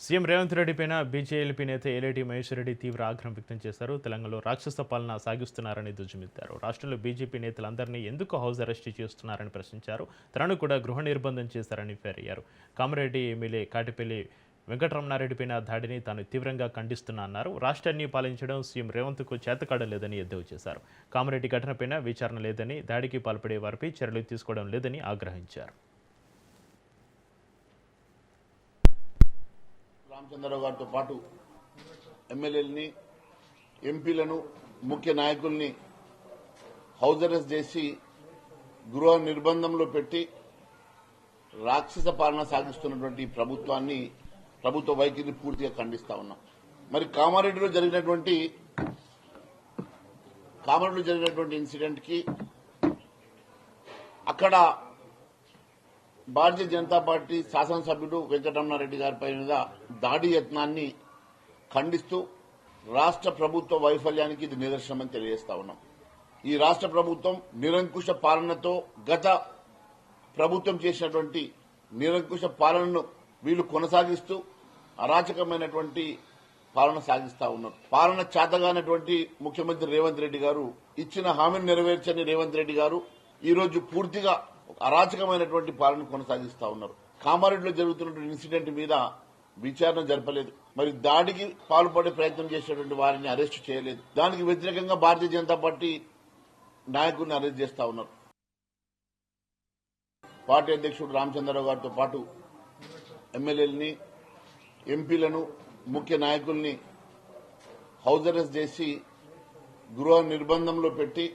CM Revanth రెడ్డిపైన BJP నేత ఏలేటి మహేశ్వర్ రెడ్డి తీవ్ర ఆగ్రహం వ్యక్తం చేశారు. తెలంగాణలో రాక్షస పాలన సాగిస్తున్నారని దుజ్జుమెత్తారు. రాష్ట్రంలో బీజేపీ నేతలందరినీ ఎందుకు హౌస్ అరెస్ట్ చేస్తున్నారని ప్రశ్నించారు. తనను కూడా గృహ నిర్బంధం చేశారని ఫైర్ అయ్యారు. కామారెడ్డి ఎమ్మెల్యే కాటిపల్లి వెంకటరమణారెడ్డిపైన దాడిని తాను తీవ్రంగా ఖండిస్తున్నా అన్నారు. రాష్ట్రాన్ని పాలించడం సీఎం రేవంత్కు చేతకాడం లేదని ఎద్దేవా చేశారు. కామారెడ్డి ఘటనపైన విచారణ లేదని, దాడికి పాల్పడే వారిపై చర్యలు తీసుకోవడం లేదని ఆగ్రహించారు. రామచంద్రరావు గారితో పాటు ఎమ్మెల్యేలని, ఎంపీలను, ముఖ్య నాయకుల్ని హౌస్ అరెస్ట్ చేసి గృహ నిర్బంధంలో పెట్టి రాక్షస పాలన సాగిస్తున్నటువంటి ప్రభుత్వ వైఖరిని పూర్తిగా ఖండిస్తా ఉన్నాం. మరి కామారెడ్డిలో జరిగినటువంటి ఇన్సిడెంట్ కి అక్కడ భారతీయ జనతా పార్టీ శాసనసభ్యుడు వెంకటరమణారెడ్డి గారిపై మీద దాడి యత్నాన్ని ఖండిస్తూ రాష్ట్ర ప్రభుత్వ వైఫల్యానికి ఇది నిదర్శనమని తెలియజేస్తా ఉన్నాం. ఈ రాష్ట్ర ప్రభుత్వం నిరంకుశ పాలనతో గత ప్రభుత్వం చేసినటువంటి నిరంకుశ పాలనను వీళ్లు కొనసాగిస్తూ అరాచకమైనటువంటి పాలన సాగిస్తా ఉన్నారు. పాలన చేతగానటువంటి ముఖ్యమంత్రి రేవంత్ రెడ్డి గారు, ఇచ్చిన హామీని నెరవేర్చని రేవంత్ రెడ్డి గారు ఈరోజు పూర్తిగా అరాచకమైనటువంటి పాలన కొనసాగిస్తా ఉన్నారు. కామారెడ్డిలో జరుగుతున్నటువంటి ఇన్సిడెంట్ మీద విచారణ జరపలేదు. మరి దాడికి పాల్పడే ప్రయత్నం చేసినటువంటి వారిని అరెస్టు చేయలేదు. దానికి వ్యతిరేకంగా భారతీయ జనతా పార్టీ నాయకుడిని అరెస్ట్ చేస్తా ఉన్నారు. పార్టీ అధ్యక్షుడు రామచంద్రరావు గారితో పాటు ఎమ్మెల్యేలని, ఎంపీలను, ముఖ్య నాయకుల్ని హౌస్ అరెస్ట్ చేసి గృహ నిర్బంధంలో పెట్టి